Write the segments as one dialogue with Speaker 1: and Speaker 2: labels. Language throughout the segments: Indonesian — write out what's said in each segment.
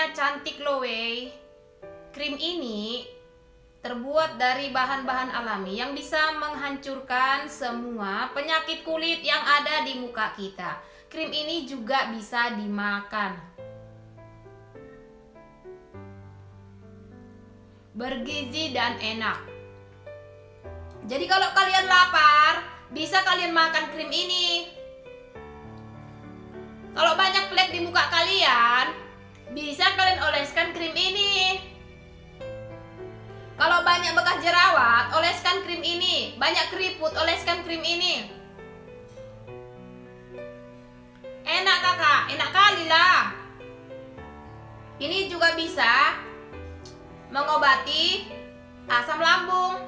Speaker 1: mukanya cantik loh wey. Krim ini terbuat dari bahan-bahan alami yang bisa menghancurkan semua penyakit kulit yang ada di muka kita. Krim ini juga bisa dimakan. Bergizi dan enak. Jadi kalau kalian lapar, bisa kalian makan krim ini. Kalau banyak flek di muka kalian, bisa kalian oleskan krim ini. Kalau banyak bekas jerawat, oleskan krim ini. Banyak keriput, oleskan krim ini. Enak kakak, enak kali lah. Ini juga bisa mengobati asam lambung.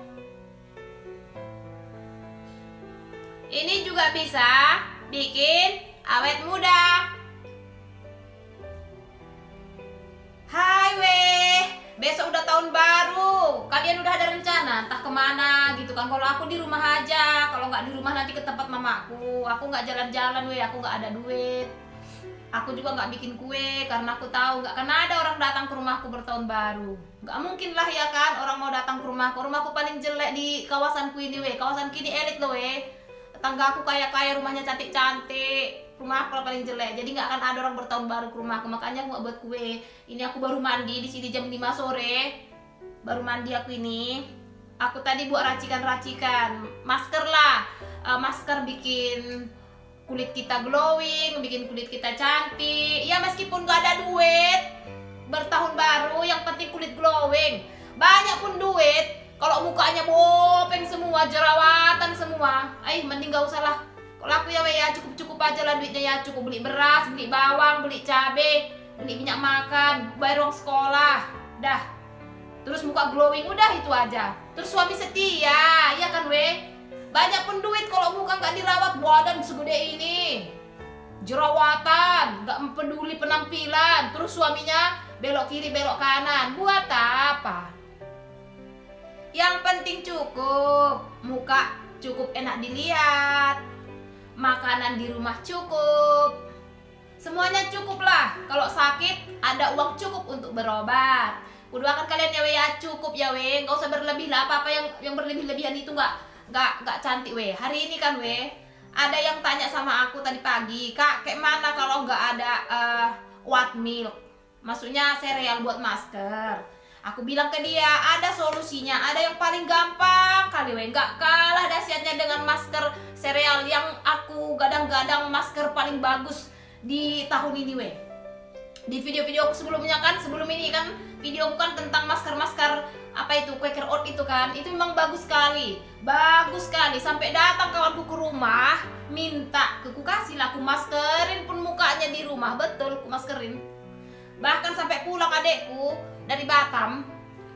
Speaker 1: Ini juga bisa bikin awet muda. Hai weh, besok udah tahun baru. Kalian udah ada rencana entah kemana gitu kan? Kalau aku di rumah aja. Kalau nggak di rumah nanti ke tempat mamaku. Aku nggak jalan-jalan weh, aku nggak ada duit. Aku juga nggak bikin kue karena aku tahu nggak akan ada orang datang ke rumahku bertahun baru. Nggak mungkin lah ya kan orang mau datang ke rumahku. Rumahku paling jelek di kawasanku ini weh. Kawasan kini elit loh weh. Tetangga aku kaya-kaya, rumahnya cantik-cantik. Rumahku lah paling jelek. Jadi nggak akan ada orang bertahun baru ke rumahku. Makanya aku nggak buat kue. Ini aku baru mandi di sini jam 5 sore. Baru mandi aku ini. Aku tadi buat racikan-racikan. Masker lah. Masker bikin kulit kita glowing, bikin kulit kita cantik. Ya meskipun nggak ada duit bertahun baru, yang penting kulit glowing. Banyak pun duit, kalau mukanya bopeng semua, jerawatan semua, mending gak usah lah. Kalau aku ya cukup-cukup aja lah duitnya ya. Cukup beli beras, beli bawang, beli cabai, beli minyak makan, bayar uang sekolah, dah. Terus muka glowing, udah itu aja. Terus suami setia, ya kan weh. Banyak pun duit kalau muka nggak dirawat, badan segede ini, jerawatan, nggak peduli penampilan. Terus suaminya belok kiri belok kanan, buat apa? Yang penting cukup, muka cukup enak dilihat, makanan di rumah cukup, semuanya cukup lah. Kalau sakit ada uang cukup untuk berobat. Kudoakan kalian ya weh ya, cukup ya weh, nggak usah berlebih lah. Apa yang berlebih-lebihan itu nggak cantik weh. Hari ini kan weh, ada yang tanya sama aku tadi pagi, kak kayak mana kalau nggak ada oat milk, maksudnya sereal buat masker. Aku bilang ke dia ada solusinya, ada yang paling gampang kali weh, nggak kalah dahsyatnya dengan masker sereal yang aku gadang-gadang masker paling bagus di tahun ini weh. Di video-video aku sebelumnya kan, sebelum ini kan video bukan tentang masker-masker apa itu Quaker Oat itu kan, itu memang bagus sekali, sampai datang kawanku ke rumah minta ke kasih lah, aku maskerin pun mukanya di rumah, betul aku maskerin. Bahkan sampai pulang adekku dari Batam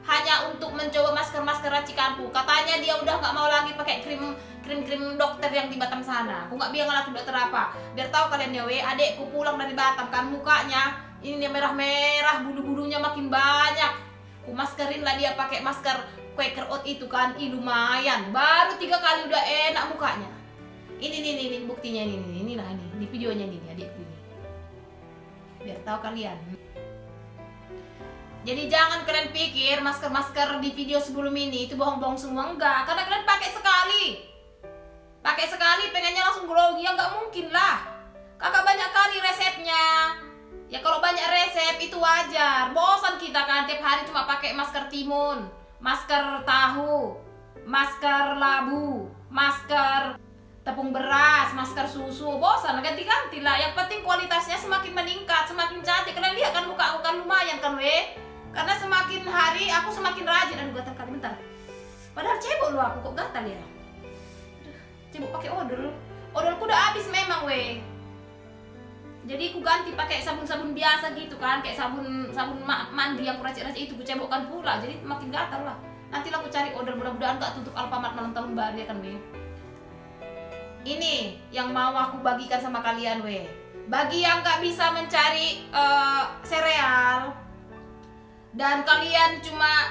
Speaker 1: hanya untuk mencoba masker-masker racikanku. Katanya dia udah nggak mau lagi pakai krim dokter yang di Batam sana. Aku nggak bilang lah dokter apa, biar tahu kalian ya weh. Adekku pulang dari Batam kan mukanya ini merah-merah, bulu-bulunya makin banyak. Aku maskerin lah dia pakai masker Quaker Oat itu kan, lumayan. Baru 3 kali udah enak mukanya. Ini buktinya ini lah ini di videonya ini adikku ini. Biar tahu kalian. Jadi jangan kalian pikir masker-masker di video sebelum ini itu bohong-bohong semua, enggak. Karena kalian pakai sekali pengennya langsung glowing, ya nggak mungkin lah. Kakak banyak kali resepnya. Ya kalau banyak resep itu wajar. Bosan kita kan tiap hari cuma pakai masker timun, masker tahu, masker labu, masker tepung beras, masker susu. Bosan, ganti-ganti lah. Yang penting kualitasnya semakin meningkat, semakin cantik. Kalian lihat kan muka aku kan lumayan kan weh. Karena semakin hari aku semakin rajin. Aduh gatal kali bentar. Padahal cebok lu aku kok gatal ya. Aduh, cebok pakai odol. Odolku udah habis memang weh. Jadi aku ganti pakai sabun-sabun biasa gitu kan, kayak sabun mandi yang kuracik-racik itu, aku cebokkan pula, jadi makin gatal lah. Nanti aku cari odol, mudah-mudahan gak tutup Alfamart malam tahun baru ya kan weh. Ini yang mau aku bagikan sama kalian weh. Bagi yang gak bisa mencari sereal dan kalian cuma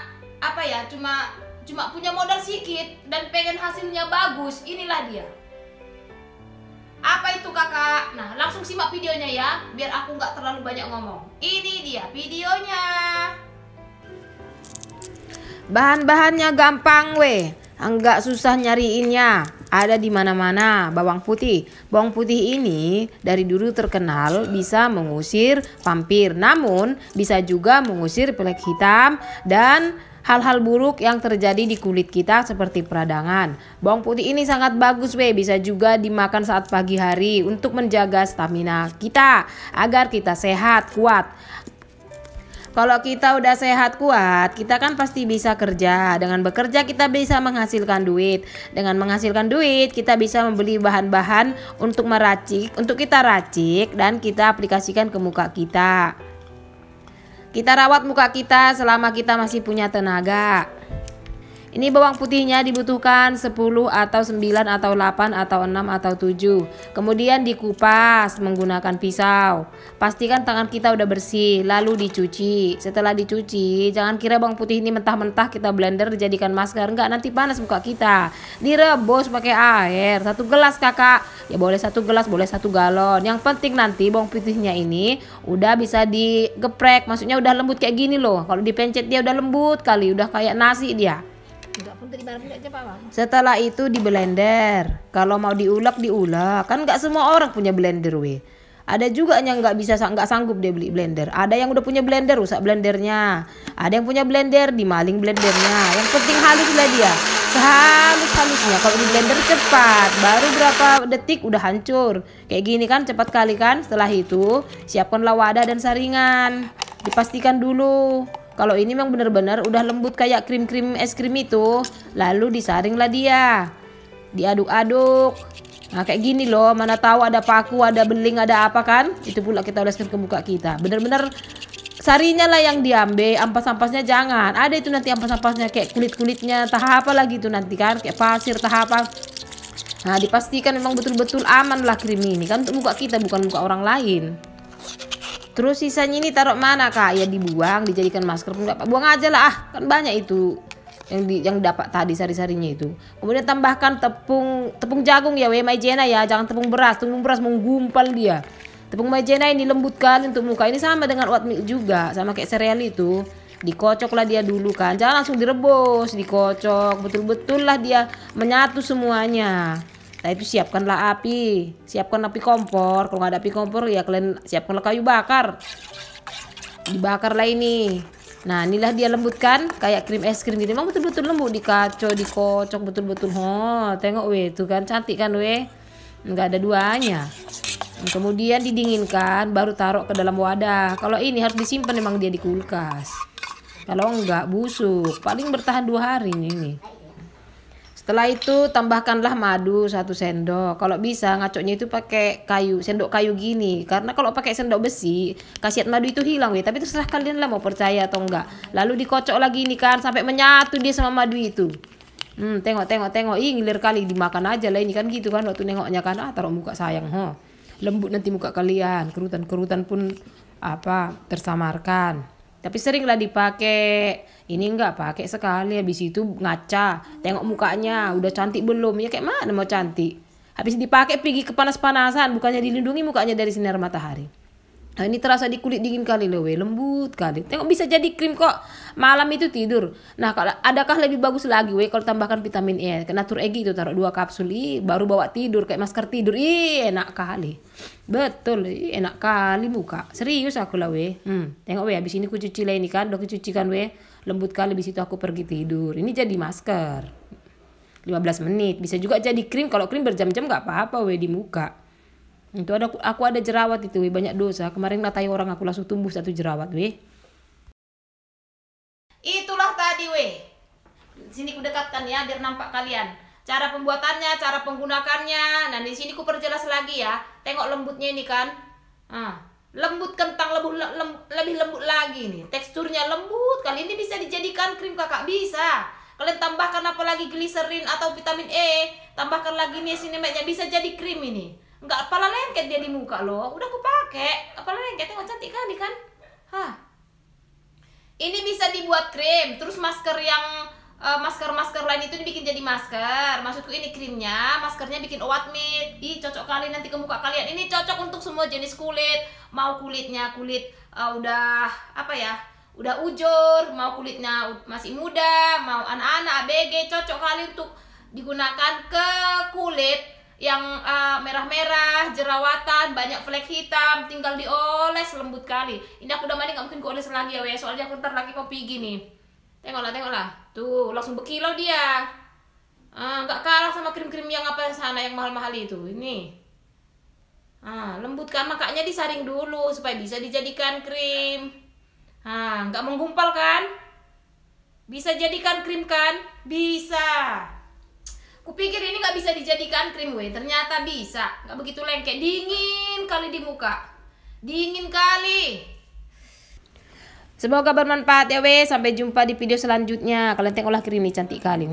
Speaker 1: punya modal sedikit dan pengen hasilnya bagus, inilah dia. Apa itu kakak? Nah langsung simak videonya ya, biar aku nggak terlalu banyak ngomong. Ini dia videonya.
Speaker 2: Bahan-bahannya gampang weh, enggak susah nyariinnya. Ada di mana-mana. Bawang putih. Bawang putih ini dari dulu terkenal bisa mengusir vampir, namun bisa juga mengusir pelek hitam dan hal-hal buruk yang terjadi di kulit kita seperti peradangan. Bawang putih ini sangat bagus weh, bisa juga dimakan saat pagi hari untuk menjaga stamina kita agar kita sehat, kuat. Kalau kita udah sehat kuat, kita kan pasti bisa kerja. Dengan bekerja kita bisa menghasilkan duit. Dengan menghasilkan duit, kita bisa membeli bahan-bahan untuk meracik, untuk kita racik dan kita aplikasikan ke muka kita. Kita rawat muka kita selama kita masih punya tenaga. Ini bawang putihnya dibutuhkan 10 atau 9 atau 8 atau 6 atau 7. Kemudian dikupas menggunakan pisau. Pastikan tangan kita udah bersih, lalu dicuci. Setelah dicuci, jangan kira bawang putih ini mentah-mentah kita blender dijadikan masker. Enggak, nanti panas muka kita. Direbus pakai air 1 gelas kakak. Ya boleh 1 gelas, boleh 1 galon. Yang penting nanti bawang putihnya ini udah bisa digeprek. Maksudnya udah lembut kayak gini loh. Kalau dipencet dia udah lembut kali, udah kayak nasi dia. Setelah itu di blender. Kalau mau diulek diulek. Kan nggak semua orang punya blender weh. Ada juga yang nggak sanggup dia beli blender. Ada yang udah punya blender rusak blendernya. Ada yang punya blender dimaling blendernya. Yang penting haluslah dia. Sehalus-halusnya. Kalau di blender cepat. Baru berapa detik udah hancur. Kayak gini kan cepat kali kan. Setelah itu siapkanlah wadah dan saringan. Dipastikan dulu kalau ini memang benar-benar udah lembut kayak krim-krim es krim itu, lalu disaringlah dia. Diaduk-aduk. Nah kayak gini loh, mana tahu ada paku, ada beling, ada apa kan? Itu pula kita oleskan ke muka kita. Benar-benar sarinya lah yang diambil, ampas-ampasnya jangan. Ada itu nanti ampas-ampasnya kayak kulit-kulitnya, tahap apa lagi itu nanti kan, kayak pasir, tahap apa. Nah dipastikan memang betul-betul aman lah krim ini kan untuk muka kita, bukan muka orang lain. Terus sisanya ini taruh mana kak? Ya dibuang, dijadikan masker pun nggak, buang aja lah kan banyak itu yang dapat tadi sari-sarinya itu. Kemudian tambahkan tepung jagung ya maizena ya, jangan tepung beras menggumpal dia. Tepung maizena ini lembutkan untuk muka, ini sama dengan oatmeal juga, sama kayak sereal itu. Dikocoklah dia dulu kan, jangan langsung direbus, dikocok betul-betul lah dia menyatu semuanya. Nah itu siapkanlah api, siapkan api kompor. Kalau nggak ada api kompor ya kalian siapkanlah kayu bakar. Dibakarlah ini. Nah inilah dia lembut kan, kayak krim es krim gitu. Memang betul-betul lembut, dikocok betul-betul. Oh tengok weh, tuh kan cantik kan weh, nggak ada duanya. Kemudian didinginkan, baru taruh ke dalam wadah. Kalau ini harus disimpan memang dia di kulkas. Kalau enggak busuk, paling bertahan 2 hari ini. Setelah itu tambahkanlah madu 1 sendok. Kalau bisa ngacoknya itu pakai sendok kayu gini. Karena kalau pakai sendok besi, khasiat madu itu hilang weh. Tapi terserah kalian lah mau percaya atau enggak. Lalu dikocok lagi ini kan sampai menyatu dia sama madu itu. Tengok. Ih ngiler kali, dimakan aja lah ini kan gitu kan waktu nengoknya kan. Taruh muka sayang. Lembut nanti muka kalian. Kerutan pun tersamarkan. Tapi seringlah dipakai. Ini enggak pakai sekali, habis itu ngaca, tengok mukanya udah cantik belum, ya kayak mana mau cantik. Habis dipakai pergi ke panas-panasan, bukannya dilindungi mukanya dari sinar matahari. Nah ini terasa di kulit dingin kali loh, lembut kali. Tengok bisa jadi krim kok malam itu tidur. Nah kalau adakah lebih bagus lagi kalau tambahkan vitamin E, ke Natur Egi itu taruh 2 kapsul, baru bawa tidur kayak masker tidur. Enak kali. Betul, enak kali muka. Serius aku lah Tengok habis ini ku cuci lah ini kan, udah ku cuci kan lembut kali, habis itu aku pergi tidur. Ini jadi masker. 15 menit, bisa juga jadi krim. Kalau krim berjam-jam nggak apa-apa di muka. Itu aku ada jerawat itu banyak dosa. Kemarin ngatai orang aku langsung tumbuh 1 jerawat
Speaker 1: Itulah tadi Sini ku dekatkan ya biar nampak kalian. Cara pembuatannya, cara penggunakannya. Nah di sini ku perjelas lagi ya. Tengok lembutnya ini kan. Lembut kentang lebih lembut lagi nih. Teksturnya lembut. Kali ini bisa dijadikan krim kakak, bisa. Kalian tambahkan apalagi gliserin atau vitamin E. Tambahkan lagi niacinamide, bisa jadi krim ini. Enggak kepala lengket dia di muka loh. Udah aku pakai. Kepala lengket tengok cantik kali kan. Ini bisa dibuat krim. Terus masker yang masker-masker lain itu dibikin jadi masker. Maksudku ini krimnya, maskernya bikin white mid. Ih, cocok kali nanti ke muka kalian. Ini cocok untuk semua jenis kulit. Mau kulitnya kulit udah apa ya? Udah ujur, mau kulitnya masih muda, mau anak-anak ABG, cocok kali untuk digunakan ke kulit yang merah-merah, jerawatan, banyak flek hitam, tinggal dioles lembut kali. Ini aku udah mandi, nggak mungkin ku oles lagi ya, soalnya aku ntar lagi mau pergi nih. Tengoklah, tuh langsung berkilau dia. Nggak kalah sama krim-krim yang apa sana yang mahal-mahal itu. Ini, lembut kan, makanya disaring dulu supaya bisa dijadikan krim. Nggak menggumpal kan? Bisa jadikan krim kan? Bisa. Kupikir ini nggak bisa dijadikan krim, ternyata bisa. Nggak begitu lengket, dingin kali di muka, dingin kali.
Speaker 2: Semoga bermanfaat ya weh. Sampai jumpa di video selanjutnya. Kalian tengoklah krim ini cantik kali.